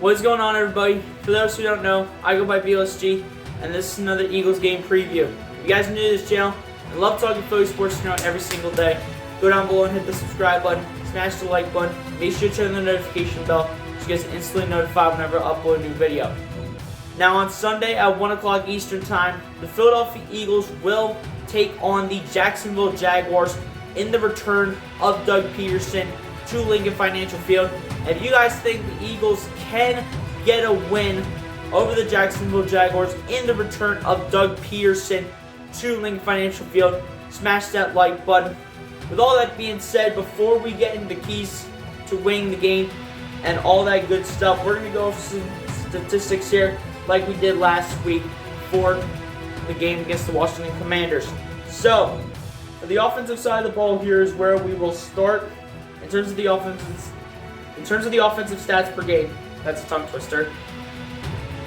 What's going on, everybody? For those who don't know, I go by BLSG, and this is another Eagles game preview. If you guys are new to this channel and love talking Philly sports every single day, go down below and hit the subscribe button, smash the like button, make sure to turn on the notification bell so you guys are instantly notified whenever I upload a new video. Now on Sunday at 1 o'clock Eastern Time, the Philadelphia Eagles will take on the Jacksonville Jaguars in the return of Doug Peterson to Lincoln Financial Field. If you guys think the Eagles can get a win over the Jacksonville Jaguars in the return of Doug Peterson to Lincoln Financial Field, smash that like button. With all that being said, before we get into the keys to winning the game and all that good stuff, we're going to go over some statistics here like we did last week for the game against the Washington Commanders. So, for the offensive side of the ball, here is where we will start. In terms of the offensive stats per game, that's a tongue twister.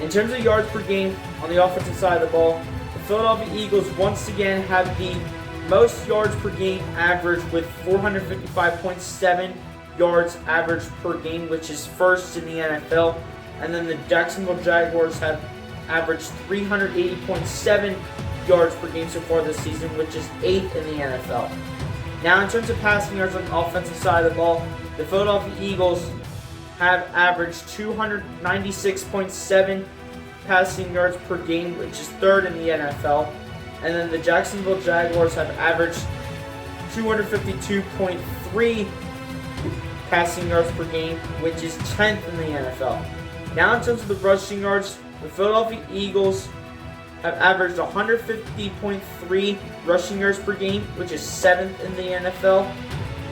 In terms of yards per game on the offensive side of the ball, the Philadelphia Eagles once again have the most yards per game average with 455.7 yards average per game, which is first in the NFL. And then the Jacksonville Jaguars have averaged 380.7 yards per game so far this season, which is 8th in the NFL. Now, in terms of passing yards on the offensive side of the ball, the Philadelphia Eagles have averaged 296.7 passing yards per game, which is 3rd in the NFL. And then the Jacksonville Jaguars have averaged 252.3 passing yards per game, which is 10th in the NFL. Now, in terms of the rushing yards, the Philadelphia Eagles have averaged 150.3 rushing yards per game, which is 7th in the NFL.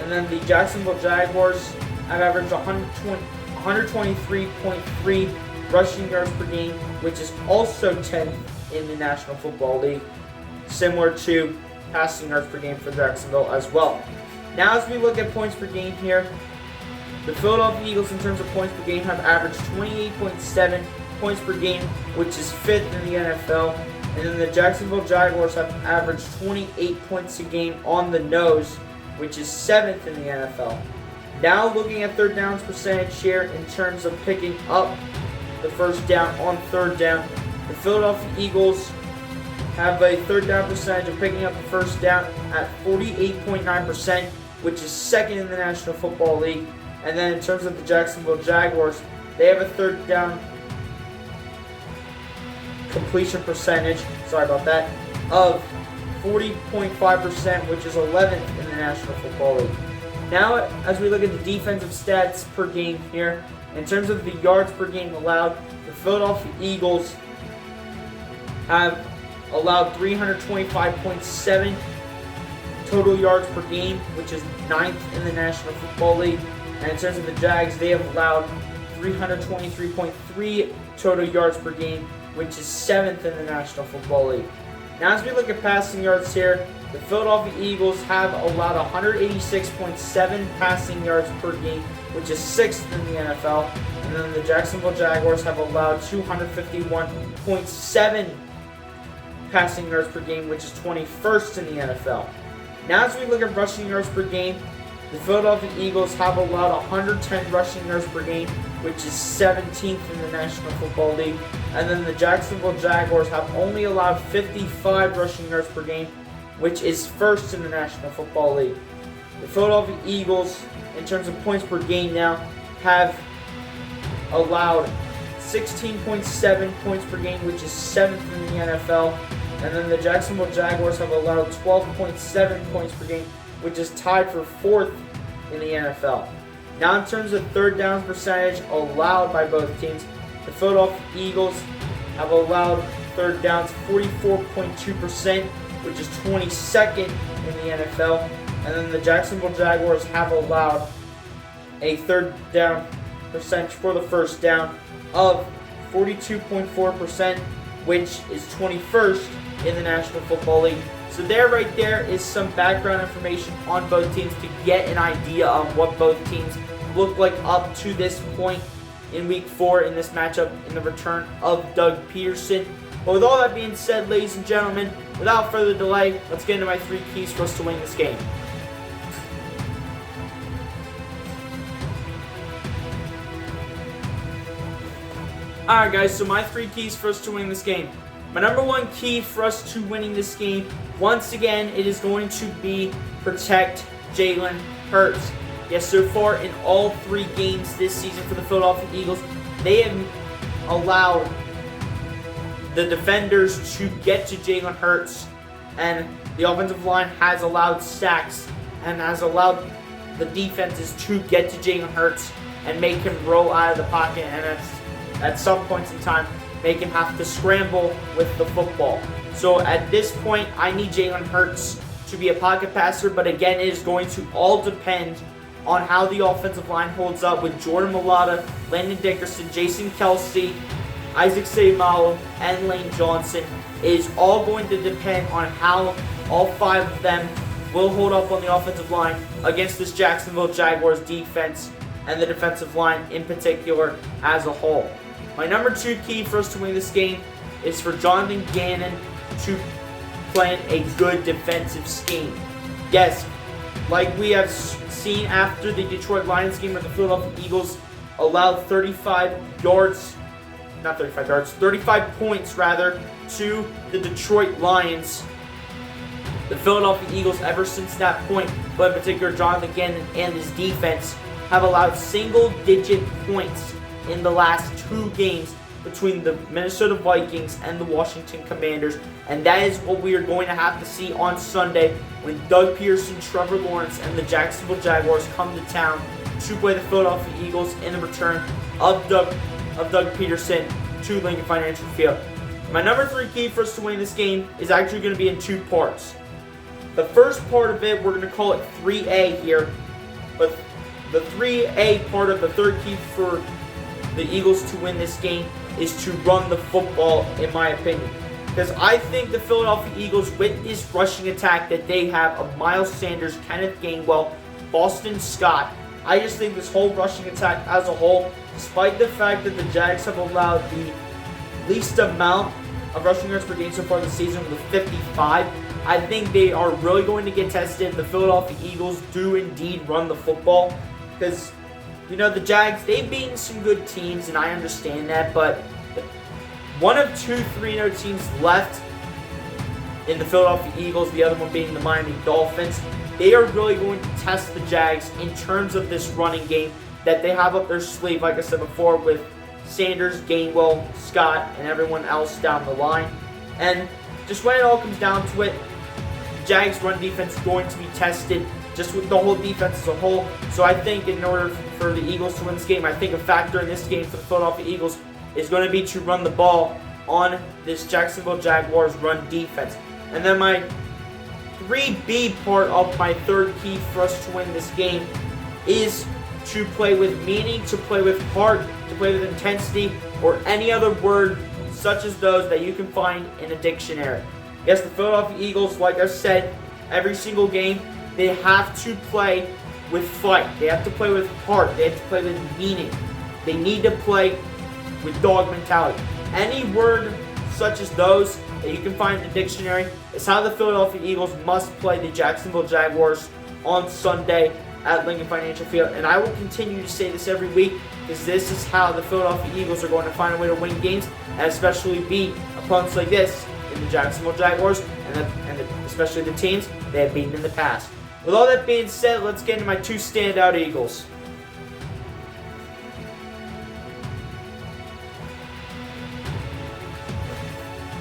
And then the Jacksonville Jaguars have averaged 123.3 rushing yards per game, which is also 10th in the National Football League, similar to passing yards per game for Jacksonville as well. Now, as we look at points per game here, the Philadelphia Eagles, in terms of points per game, have averaged 28.7 points per game, which is 5th in the NFL. And then the Jacksonville Jaguars have averaged 28 points a game on the nose, which is 7th in the NFL. Now, looking at third downs percentage here in terms of picking up the first down on third down, the Philadelphia Eagles have a third down percentage of picking up the first down at 48.9%, which is 2nd in the National Football League. And then in terms of the Jacksonville Jaguars, they have a third down completion percentage, of 40.5%, which is 11th in the National Football League. Now, as we look at the defensive stats per game here, in terms of the yards per game allowed, the Philadelphia Eagles have allowed 325.7 total yards per game, which is 9th in the National Football League. And in terms of the Jags, they have allowed 323.3 total yards per game, which is 7th in the National Football League. Now, as we look at passing yards here, the Philadelphia Eagles have allowed 186.7 passing yards per game, which is 6th in the NFL. And then the Jacksonville Jaguars have allowed 251.7 passing yards per game, which is 21st in the NFL. Now, as we look at rushing yards per game, the Philadelphia Eagles have allowed 110 rushing yards per game, which is 17th in the National Football League. And then the Jacksonville Jaguars have only allowed 55 rushing yards per game, which is 1st in the National Football League. The Philadelphia Eagles, in terms of points per game now, have allowed 16.7 points per game, which is 7th in the NFL. And then the Jacksonville Jaguars have allowed 12.7 points per game, which is tied for 4th in the NFL. Now, in terms of third downs percentage allowed by both teams, the Philadelphia Eagles have allowed third downs 44.2%, which is 22nd in the NFL. And then the Jacksonville Jaguars have allowed a third down percentage for the first down of 42.4%, which is 21st in the National Football League. So right there is some background information on both teams to get an idea of what both teams look like up to this point in Week 4 in this matchup in the return of Doug Peterson. But with all that being said, ladies and gentlemen, without further delay, let's get into my 3 keys for us to win this game. Alright guys, so my 3 keys for us to win this game. My number 1 key for us to winning this game, once again, it is going to be protect Jalen Hurts. Yes, so far in all 3 games this season for the Philadelphia Eagles, they have allowed the defenders to get to Jalen Hurts, and the offensive line has allowed sacks and has allowed the defenses to get to Jalen Hurts and make him roll out of the pocket, and at some points in time make him have to scramble with the football. So at this point, I need Jalen Hurts to be a pocket passer, but again, it is going to all depend on how the offensive line holds up with Jordan Mailata, Landon Dickerson, Jason Kelsey, Isaac Seumalo, and Lane Johnson. It is all going to depend on how all 5 of them will hold up on the offensive line against this Jacksonville Jaguars defense and the defensive line in particular as a whole. My number 2 key for us to win this game is for Jonathan Gannon to plan a good defensive scheme. Yes, like we have seen after the Detroit Lions game where the Philadelphia Eagles allowed 35 points rather to the Detroit Lions. The Philadelphia Eagles, ever since that point, but in particular Jonathan Gannon and his defense, have allowed single-digit points in the last 2 games between the Minnesota Vikings and the Washington Commanders, and that is what we are going to have to see on Sunday when Doug Peterson, Trevor Lawrence, and the Jacksonville Jaguars come to town to play the Philadelphia Eagles in the return of Doug Peterson to Lincoln Financial Field. My number 3 key for us to win this game is actually going to be in 2 parts. The first part of it, we're going to call it 3A here, but the 3A part of the 3rd key for the Eagles to win this game is to run the football, in my opinion. Because I think the Philadelphia Eagles, with this rushing attack that they have of Miles Sanders, Kenneth Gainwell, Boston Scott, I just think this whole rushing attack as a whole, despite the fact that the Jags have allowed the least amount of rushing yards per game so far this season with 55, I think they are really going to get tested. The Philadelphia Eagles do indeed run the football. Because, you know, the Jags, they've beaten some good teams, and I understand that, but one of 2 3-0 teams left in the Philadelphia Eagles, the other one being the Miami Dolphins, they are really going to test the Jags in terms of this running game that they have up their sleeve, like I said before, with Sanders, Gainwell, Scott, and everyone else down the line. And just when it all comes down to it, the Jags' run defense is going to be tested just with the whole defense as a whole. So I think in order for the Eagles to win this game, I think a factor in this game for the Philadelphia Eagles is going to be to run the ball on this Jacksonville Jaguars run defense. And then my 3B part of my 3rd key for us to win this game is to play with meaning, to play with heart, to play with intensity, or any other word such as those that you can find in a dictionary. Yes, the Philadelphia Eagles, like I said, every single game, they have to play with fight. They have to play with heart. They have to play with meaning. They need to play with dog mentality. Any word such as those that you can find in the dictionary is how the Philadelphia Eagles must play the Jacksonville Jaguars on Sunday at Lincoln Financial Field. And I will continue to say this every week because this is how the Philadelphia Eagles are going to find a way to win games and especially beat opponents like this in the Jacksonville Jaguars and especially the teams they have beaten in the past. With all that being said, let's get into my 2 standout Eagles.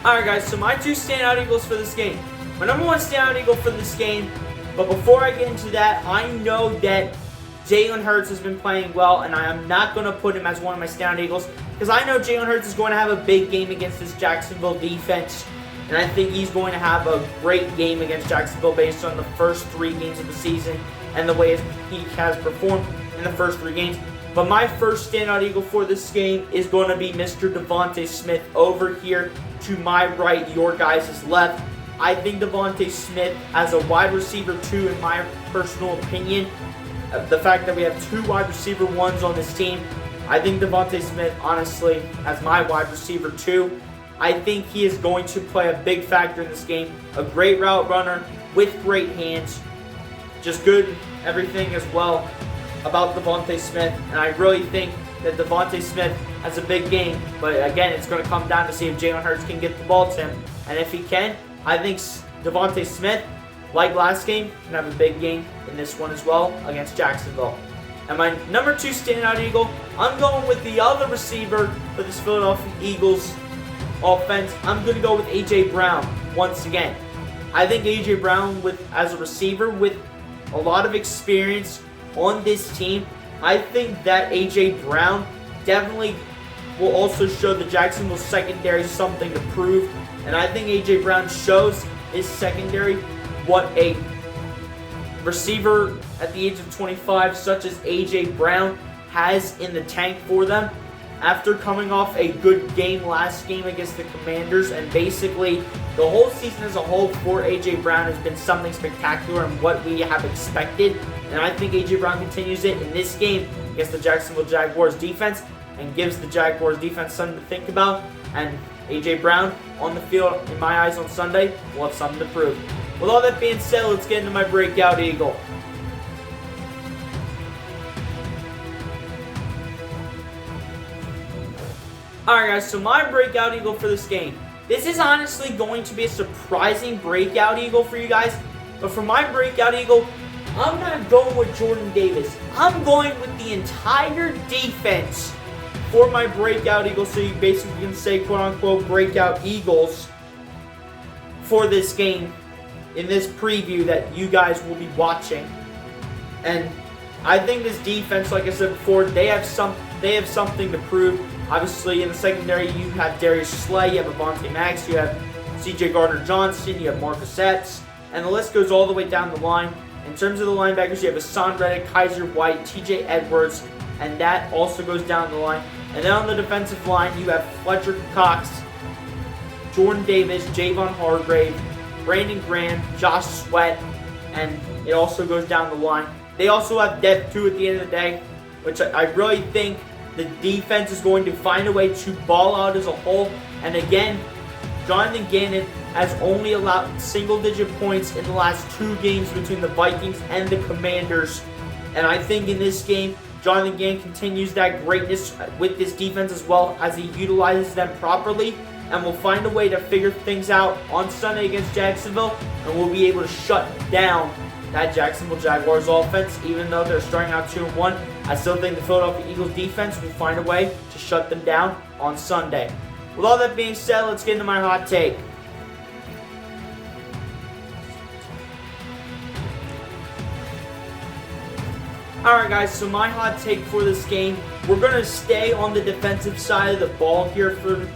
Alright guys, so my 2 standout Eagles for this game. My number 1 standout Eagle for this game, but before I get into that, I know that Jalen Hurts has been playing well, and I am not going to put him as one of my standout Eagles, because I know Jalen Hurts is going to have a big game against this Jacksonville defense. And I think he's going to have a great game against Jacksonville based on the first 3 games of the season and the way he has performed in the first 3 games. But my first standout Eagle for this game is going to be Mr. Devontae Smith over here to my right, your guys' left. I think Devontae Smith as a wide receiver 2, in my personal opinion, the fact that we have 2 wide receiver 1s on this team, I think Devontae Smith, honestly, as my wide receiver 2, I think he is going to play a big factor in this game. A great route runner with great hands. Just good everything as well. about Devontae Smith, and I really think that Devontae Smith has a big game. But again, it's going to come down to see if Jalen Hurts can get the ball to him. And if he can, I think Devontae Smith, like last game, can have a big game in this one as well against Jacksonville. And my number 2 standout Eagle, I'm going with the other receiver for this Philadelphia Eagles offense. I'm going to go with A.J. Brown once again. I think A.J. Brown, as a receiver with a lot of experience on this team, I think that A.J. Brown definitely will also show the Jacksonville secondary something to prove. And I think A.J. Brown shows his secondary what a receiver at the age of 25, such as A.J. Brown, has in the tank for them. After coming off a good game last game against the Commanders, and basically the whole season as a whole for A.J. Brown has been something spectacular and what we have expected. And I think A.J. Brown continues it in this game against the Jacksonville Jaguars defense and gives the Jaguars defense something to think about. And A.J. Brown on the field, in my eyes, on Sunday will have something to prove. With all that being said, let's get into my Breakout Eagle. Alright guys, so my Breakout Eagle for this game. This is honestly going to be a surprising Breakout Eagle for you guys. But for my Breakout Eagle, I'm not going with Jordan Davis. I'm going with the entire defense for my Breakout Eagle. So you basically can say, quote-unquote, Breakout Eagles for this game in this preview that you guys will be watching. And I think this defense, like I said before, they have something to prove. Obviously, in the secondary, you have Darius Slay, you have Avonte Maddox, you have C.J. Gardner-Johnson, you have Marcus Epps, and the list goes all the way down the line. In terms of the linebackers, you have Hassan Reddick, Kaiser White, T.J. Edwards, and that also goes down the line. And then on the defensive line, you have Fletcher Cox, Jordan Davis, Javon Hargrave, Brandon Graham, Josh Sweat, and it also goes down the line. They also have depth too at the end of the day, which I really think the defense is going to find a way to ball out as a whole. And again, Jonathan Gannon has only allowed single-digit points in the last 2 games between the Vikings and the Commanders. And I think in this game, Jonathan Gannon continues that greatness with this defense as well as he utilizes them properly, and will find a way to figure things out on Sunday against Jacksonville, and will be able to shut down that Jacksonville Jaguars offense. Even though they're starting out 2-1, I still think the Philadelphia Eagles defense will find a way to shut them down on Sunday. With all that being said, let's get into my hot take. Alright guys, so my hot take for this game, we're going to stay on the defensive side of the ball here for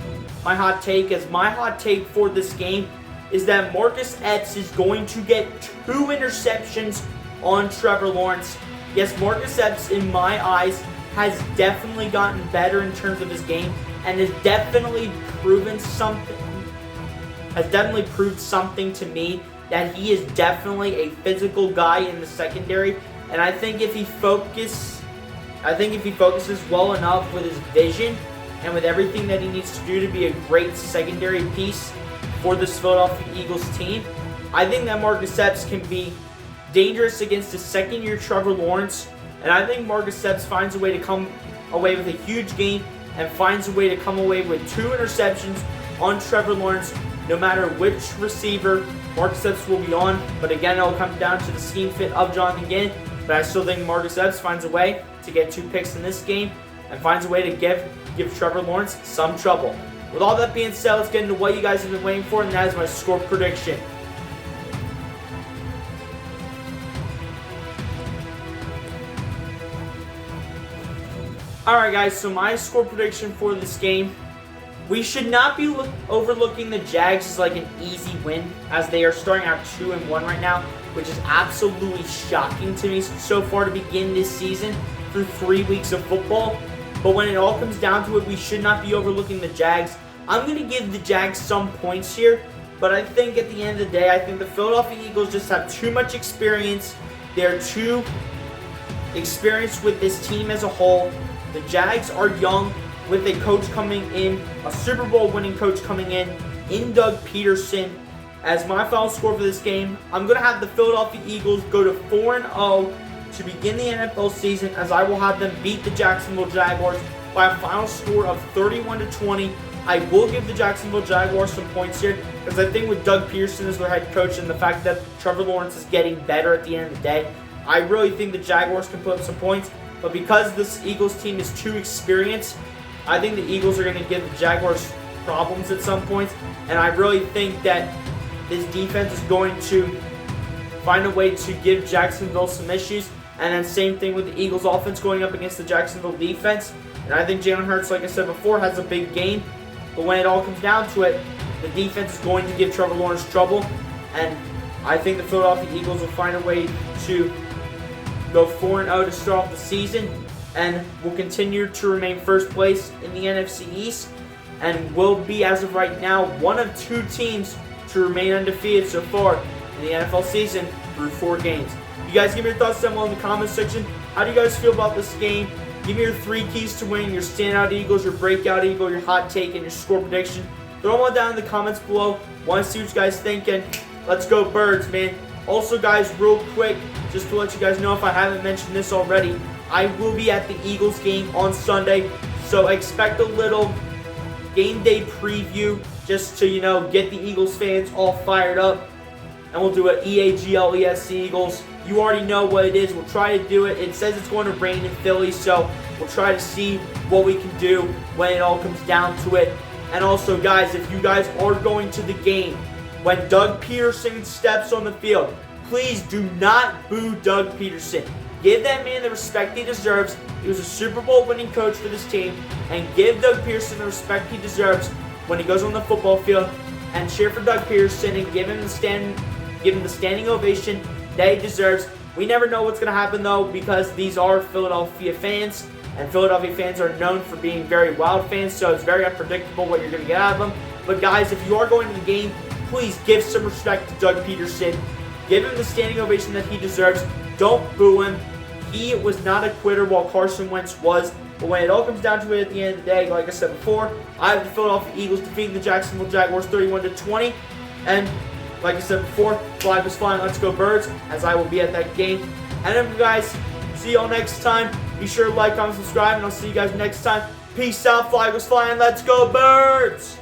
my hot take, as my hot take for this game is that Marcus Epps is going to get 2 interceptions on Trevor Lawrence. Yes, Marcus Epps, in my eyes, has definitely gotten better in terms of his game and has definitely proved something to me that he is definitely a physical guy in the secondary. And I think if he focuses well enough with his vision and with everything that he needs to do to be a great secondary piece for this Philadelphia Eagles team, I think that Marcus Epps can be dangerous against his second-year Trevor Lawrence. And I think Marcus Epps finds a way to come away with a huge game and finds a way to come away with 2 interceptions on Trevor Lawrence, no matter which receiver Marcus Epps will be on. But again, it will come down to the scheme fit of Jonathan Gannon. But I still think Marcus Epps finds a way to get 2 picks in this game and finds a way to give Trevor Lawrence some trouble. With all that being said, let's get into what you guys have been waiting for, and that is my score prediction. Alright guys, so my score prediction for this game, we should not be overlooking the Jags as like an easy win, as they are starting out 2-1 right now, which is absolutely shocking to me so far to begin this season through 3 weeks of football. But when it all comes down to it, we should not be overlooking the Jags. I'm going to give the Jags some points here, but I think at the end of the day, I think the Philadelphia Eagles just have too much experience. They're too experienced with this team as a whole. The Jags are young with a coach coming in, a Super Bowl winning coach coming in Doug Peterson. As my final score for this game, I'm going to have the Philadelphia Eagles go to 4-0 to begin the NFL season, as I will have them beat the Jacksonville Jaguars by a final score of 31-20. I will give the Jacksonville Jaguars some points here, because I think with Doug Peterson as their head coach and the fact that Trevor Lawrence is getting better at the end of the day, I really think the Jaguars can put up some points. But because this Eagles team is too experienced, I think the Eagles are going to give the Jaguars problems at some points. And I really think that this defense is going to find a way to give Jacksonville some issues. And then same thing with the Eagles offense going up against the Jacksonville defense. And I think Jalen Hurts, like I said before, has a big game. But when it all comes down to it, the defense is going to give Trevor Lawrence trouble. And I think the Philadelphia Eagles will find a way to go 4-0 to start off the season, and will continue to remain first place in the NFC East, and will be, as of right now, one of 2 teams to remain undefeated so far in the NFL season through 4 games. You guys give me your thoughts down below in the comment section. How do you guys feel about this game? Give me your 3 keys to winning, your standout Eagles, your breakout Eagle, your hot take, and your score prediction. Throw them all down in the comments below. Want to see what you guys think, and let's go Birds, man. Also, guys, real quick, just to let you guys know if I haven't mentioned this already, I will be at the Eagles game on Sunday, so expect a little game day preview just to, get the Eagles fans all fired up. And we'll do an EAGLESC Eagles. You already know what it is. We'll try to do it. It says it's going to rain in Philly, so we'll try to see what we can do when it all comes down to it. And also, guys, if you guys are going to the game, when Doug Peterson steps on the field, please do not boo Doug Peterson. Give that man the respect he deserves. He was a Super Bowl winning coach for this team, and give Doug Peterson the respect he deserves when he goes on the football field, and cheer for Doug Peterson and give him the standing ovation that he deserves. We never know what's going to happen, though, because these are Philadelphia fans, and Philadelphia fans are known for being very wild fans, so it's very unpredictable what you're going to get out of them. But guys, if you are going to the game, please give some respect to Doug Peterson. Give him the standing ovation that he deserves. Don't boo him. He was not a quitter while Carson Wentz was. But when it all comes down to it at the end of the day, like I said before, I have the Philadelphia Eagles defeating the Jacksonville Jaguars 31-20. And like I said before, flag was flying. Let's go Birds, as I will be at that game. And then, guys, see y'all next time. Be sure to like, comment, subscribe, and I'll see you guys next time. Peace out, flag was flying. Let's go Birds!